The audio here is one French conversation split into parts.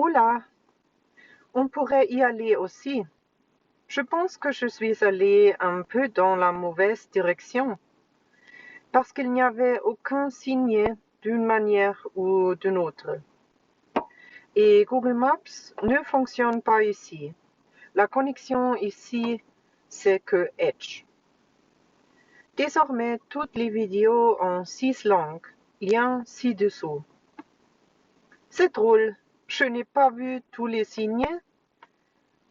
Oula, on pourrait y aller aussi. Je pense que je suis allée un peu dans la mauvaise direction, parce qu'il n'y avait aucun signe d'une manière ou d'une autre. Et Google Maps ne fonctionne pas ici. La connexion ici, c'est que Edge. Désormais, toutes les vidéos en 6 langues, lien ci-dessous. C'est drôle, je n'ai pas vu tous les signes.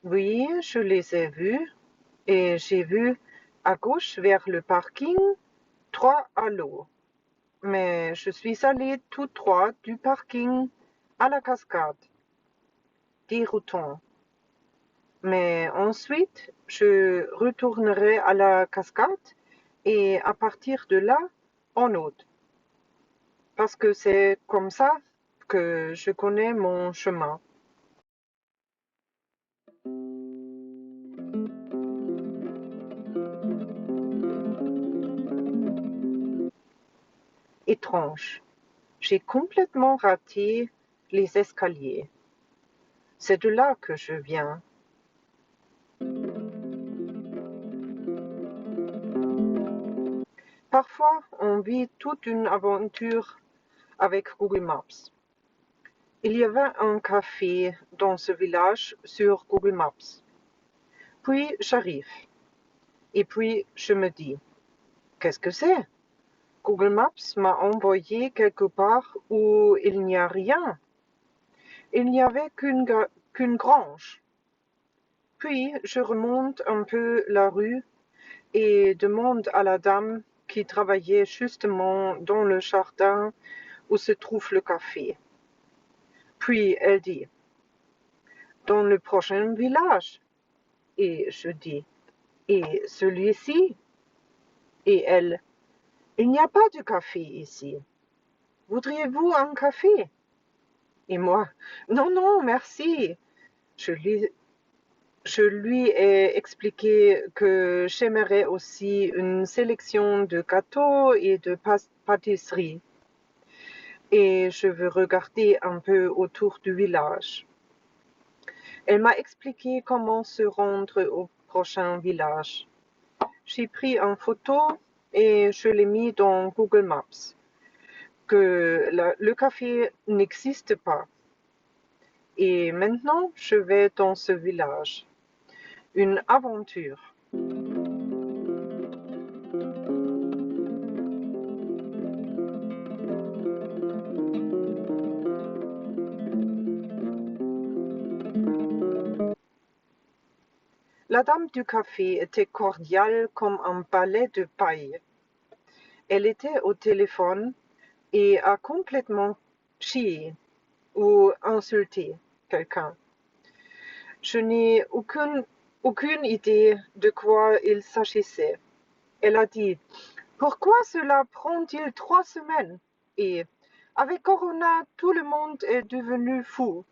Oui, je les ai vus, et j'ai vu à gauche vers le parking 3 à l'eau. Mais je suis allée tout droit du parking à la cascade. Déroutant. Mais ensuite, je retournerai à la cascade et à partir de là, en haute. Parce que c'est comme ça que je connais mon chemin. Étrange. J'ai complètement raté les escaliers. C'est de là que je viens. Parfois, on vit toute une aventure avec Google Maps. Il y avait un café dans ce village sur Google Maps. Puis j'arrive. Et puis je me dis, qu'est-ce que c'est? Google Maps m'a envoyé quelque part où il n'y a rien. Il n'y avait qu'une grange. Puis je remonte un peu la rue et demande à la dame qui travaillait justement dans le jardin où se trouve le café. Puis elle dit, dans le prochain village. Et je dis, et celui-ci? Et elle, il n'y a pas de café ici. Voudriez-vous un café? Et moi, non, non, merci. Je lui ai expliqué que j'aimerais aussi une sélection de gâteaux et de pâtisseries. Et je veux regarder un peu autour du village. Elle m'a expliqué comment se rendre au prochain village. J'ai pris une photo et je l'ai mis dans Google Maps. Que le café n'existe pas. Et maintenant, je vais dans ce village. Une aventure. La dame du café était cordiale comme un balai de paille. Elle était au téléphone et a complètement chié ou insulté quelqu'un. Je n'ai aucune idée de quoi il s'agissait. Elle a dit, pourquoi cela prend-il 3 semaines? Et avec Corona, tout le monde est devenu fou.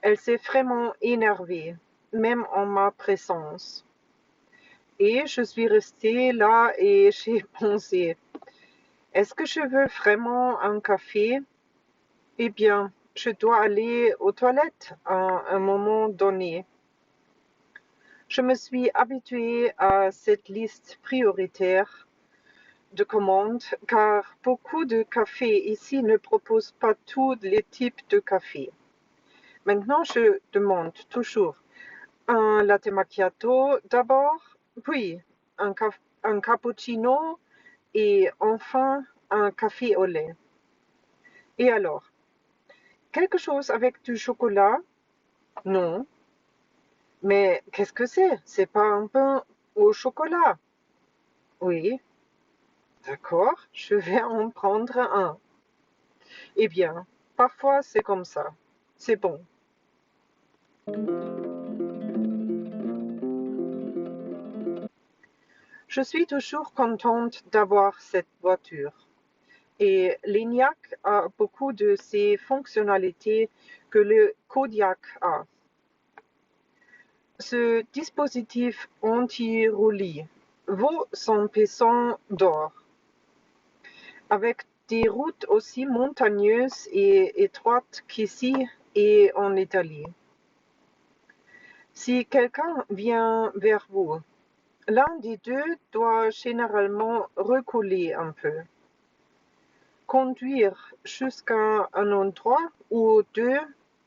Elle s'est vraiment énervée, même en ma présence. Et je suis restée là et j'ai pensé, est-ce que je veux vraiment un café? Eh bien, je dois aller aux toilettes à un moment donné. Je me suis habituée à cette liste prioritaire de commandes car beaucoup de cafés ici ne proposent pas tous les types de café. Maintenant, je demande toujours un latte macchiato d'abord, puis un cappuccino et enfin un café au lait. Et alors, quelque chose avec du chocolat? Non. Mais qu'est-ce que c'est? C'est pas un pain au chocolat? Oui. D'accord, je vais en prendre un. Eh bien, parfois c'est comme ça. C'est bon. Je suis toujours contente d'avoir cette voiture. Et l'ENIAC a beaucoup de ces fonctionnalités que le Kodiaq a. Ce dispositif anti-roulis vaut son pesant d'or. Avec des routes aussi montagneuses et étroites qu'ici et en Italie. Si quelqu'un vient vers vous, l'un des deux doit généralement reculer un peu, conduire jusqu'à un endroit où deux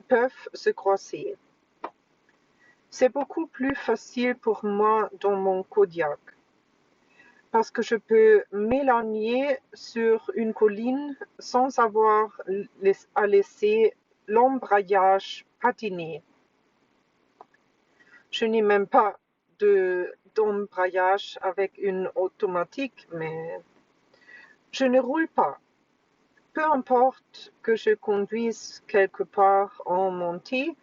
peuvent se croiser. C'est beaucoup plus facile pour moi dans mon Kodiaq, parce que je peux m'éloigner sur une colline sans avoir à laisser l'embrayage patiner. Je n'ai même pas d'embrayage avec une automatique, mais je ne roule pas. Peu importe que je conduise quelque part en montée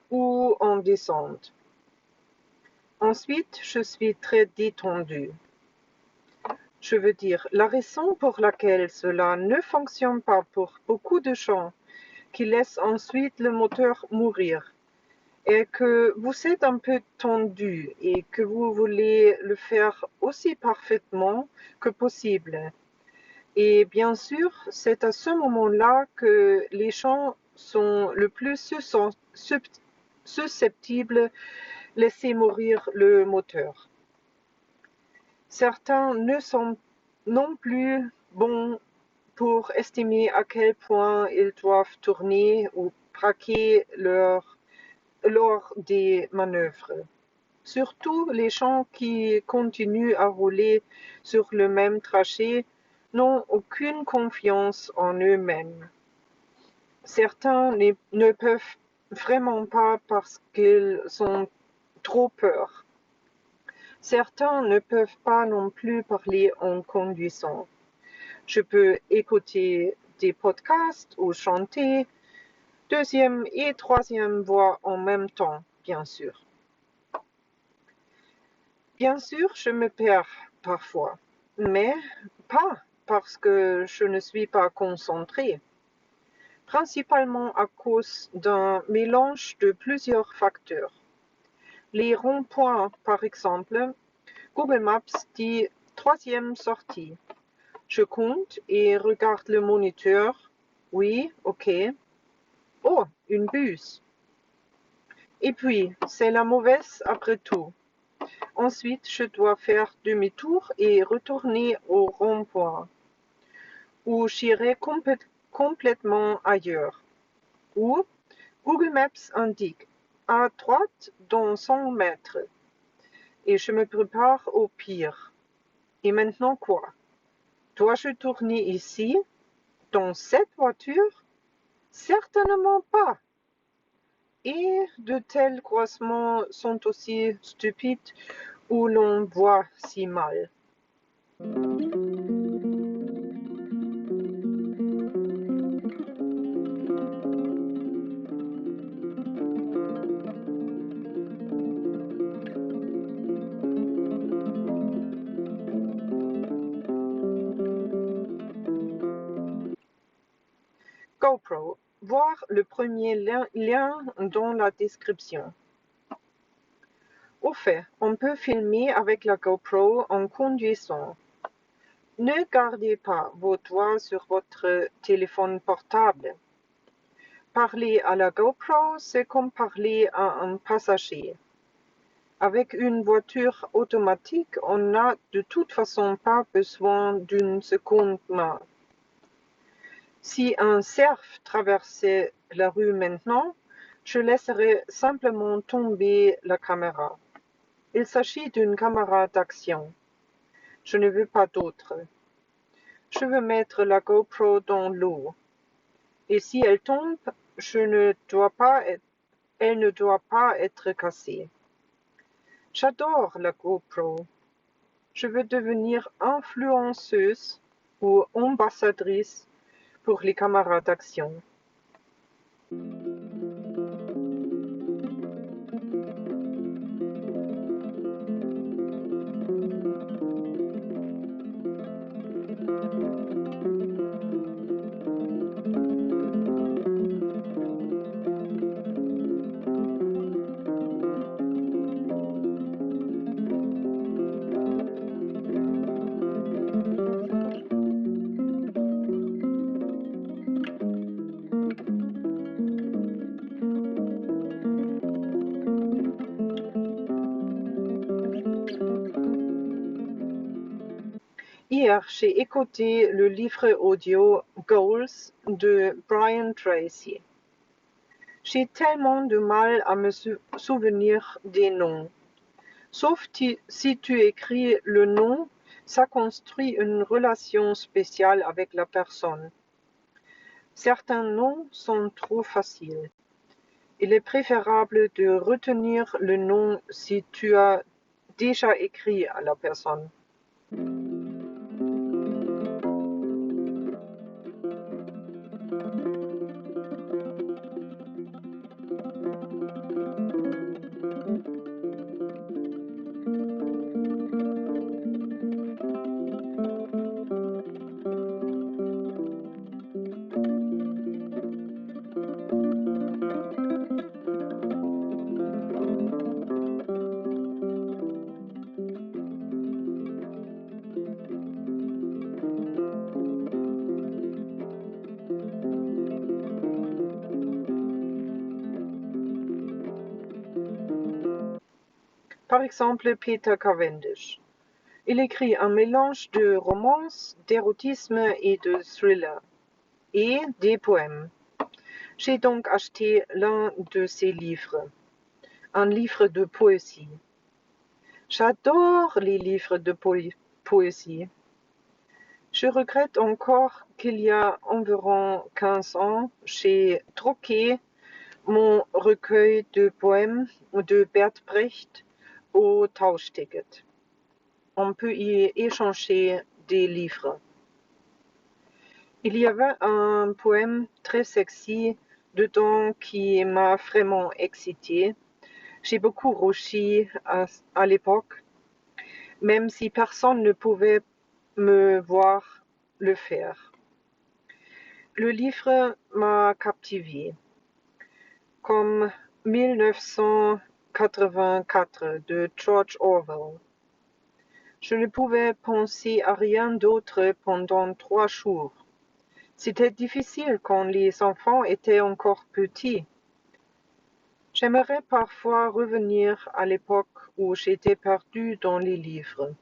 ou en descente. Ensuite, je suis très détendue. Je veux dire, la raison pour laquelle cela ne fonctionne pas pour beaucoup de gens qui laissent ensuite le moteur mourir est que vous êtes un peu tendu et que vous voulez le faire aussi parfaitement que possible. Et bien sûr, c'est à ce moment-là que les gens sont le plus susceptibles de laisser mourir le moteur. Certains ne sont non plus bons pour estimer à quel point ils doivent tourner ou braquer lors des manœuvres. Surtout les gens qui continuent à rouler sur le même trajet n'ont aucune confiance en eux-mêmes. Certains ne peuvent vraiment pas parce qu'ils ont trop peur. Certains ne peuvent pas non plus parler en conduisant. Je peux écouter des podcasts ou chanter deuxième et troisième voix en même temps, bien sûr. Bien sûr, je me perds parfois, mais pas parce que je ne suis pas concentrée, principalement à cause d'un mélange de plusieurs facteurs. Les ronds-points, par exemple, Google Maps dit troisième sortie. Je compte et regarde le moniteur. Oui, ok. Oh, une bus. Et puis, c'est la mauvaise après tout. Ensuite, je dois faire demi-tour et retourner au rond-point, où j'irai complètement ailleurs. Ou Google Maps indique à droite dans 100 mètres. Et je me prépare au pire. Et maintenant quoi? Dois-je tourner ici, dans cette voiture? Certainement pas. Et de tels croisements sont aussi stupides où l'on voit si mal. GoPro. Voir le premier lien dans la description. Au fait, on peut filmer avec la GoPro en conduisant. Ne gardez pas vos doigts sur votre téléphone portable. Parler à la GoPro, c'est comme parler à un passager. Avec une voiture automatique, on n'a de toute façon pas besoin d'une seconde main. Si un cerf traversait la rue maintenant, je laisserais simplement tomber la caméra. Il s'agit d'une caméra d'action. Je ne veux pas d'autre. Je veux mettre la GoPro dans l'eau. Et si elle tombe, elle ne doit pas être cassée. J'adore la GoPro. Je veux devenir influenceuse ou ambassadrice pour les caméras d'action. Hier, j'ai écouté le livre audio Goals de Brian Tracy. J'ai tellement de mal à me souvenir des noms. Sauf si tu écris le nom, ça construit une relation spéciale avec la personne. Certains noms sont trop faciles. Il est préférable de retenir le nom si tu as déjà écrit à la personne. Par exemple, Peter Cavendish. Il écrit un mélange de romance, d'érotisme et de thriller, et des poèmes. J'ai donc acheté l'un de ses livres, un livre de poésie. J'adore les livres de poésie. Je regrette encore qu'il y a environ 15 ans, j'ai troqué mon recueil de poèmes de Bert Brecht au Tauschticket. On peut y échanger des livres. Il y avait un poème très sexy dedans qui m'a vraiment excitée. J'ai beaucoup rougi à l'époque, même si personne ne pouvait me voir le faire. Le livre m'a captivée, comme 1984 de George Orwell. Je ne pouvais penser à rien d'autre pendant 3 jours. C'était difficile quand les enfants étaient encore petits. J'aimerais parfois revenir à l'époque où j'étais perdue dans les livres.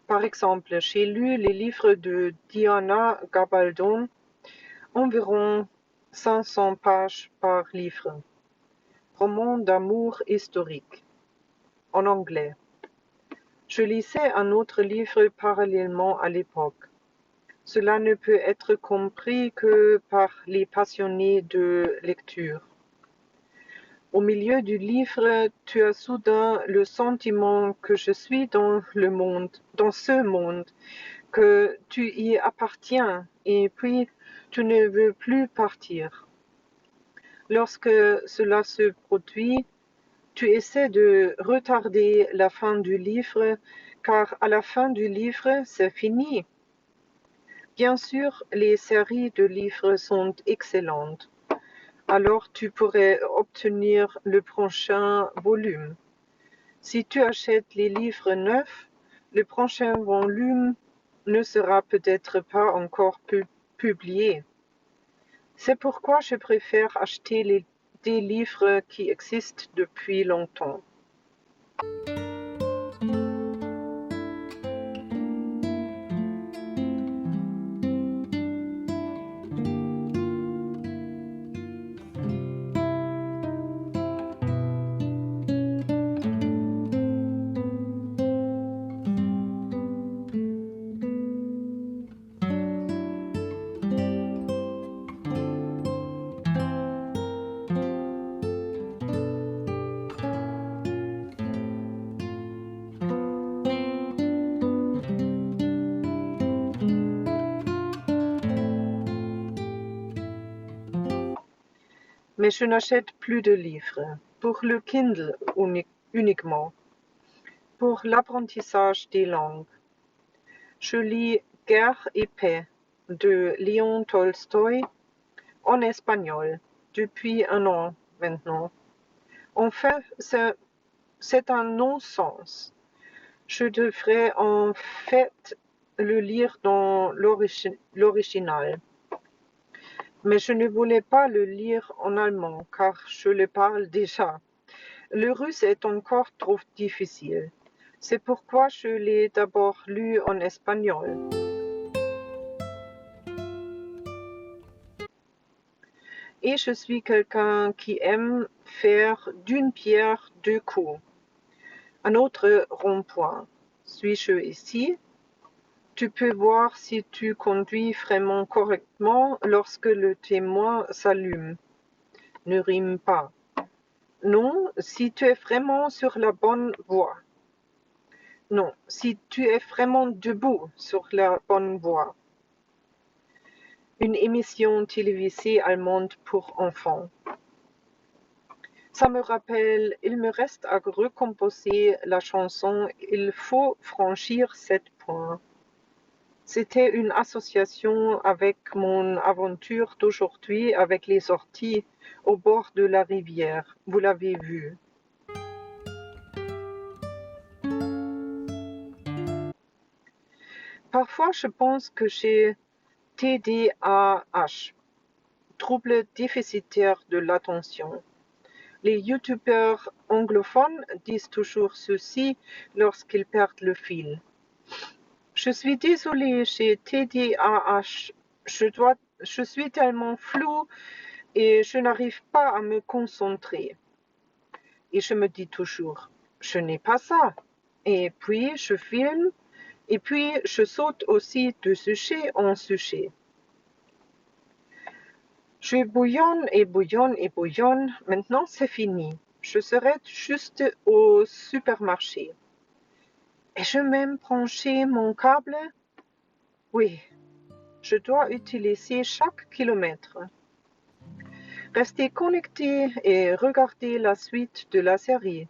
Par exemple, j'ai lu les livres de Diana Gabaldon, environ 500 pages par livre. Roman d'amour historique, en anglais. Je lisais un autre livre parallèlement à l'époque. Cela ne peut être compris que par les passionnés de lecture. Au milieu du livre, tu as soudain le sentiment que je suis dans ce monde, que tu y appartiens, et puis tu ne veux plus partir. Lorsque cela se produit, tu essaies de retarder la fin du livre, car à la fin du livre, c'est fini. Bien sûr, les séries de livres sont excellentes. Alors tu pourrais obtenir le prochain volume. Si tu achètes les livres neufs, le prochain volume ne sera peut-être pas encore publié. C'est pourquoi je préfère acheter des livres qui existent depuis longtemps. Mais je n'achète plus de livres. pour le Kindle uniquement, pour l'apprentissage des langues. Je lis Guerre et paix de Léon Tolstoï en espagnol depuis un an maintenant. En fait, c'est un non-sens. Je devrais en fait le lire dans l'original. Mais je ne voulais pas le lire en allemand car je le parle déjà. Le russe est encore trop difficile. C'est pourquoi je l'ai d'abord lu en espagnol. Et je suis quelqu'un qui aime faire d'une pierre deux coups. Un autre rond-point. Suis-je ici? Tu peux voir si tu conduis vraiment correctement lorsque le témoin s'allume. Ne rime pas. Non, si tu es vraiment sur la bonne voie. Non, si tu es vraiment debout sur la bonne voie. Une émission télévisée allemande pour enfants. Ça me rappelle, il me reste à recomposer la chanson Il faut franchir 7 points. C'était une association avec mon aventure d'aujourd'hui avec les orties au bord de la rivière. Vous l'avez vu. Parfois, je pense que j'ai TDAH, trouble déficitaire de l'attention. Les youtubeurs anglophones disent toujours ceci lorsqu'ils perdent le fil. Je suis désolée, j'ai TDAH. Je suis tellement floue et je n'arrive pas à me concentrer. Et je me dis toujours, je n'ai pas ça. Et puis je filme, et puis je saute aussi de sujet en sujet. Je bouillonne et bouillonne et bouillonne. Maintenant, c'est fini. Je serai juste au supermarché. Ai-je même branché mon câble? Oui, je dois utiliser chaque kilomètre. Restez connectés et regardez la suite de la série.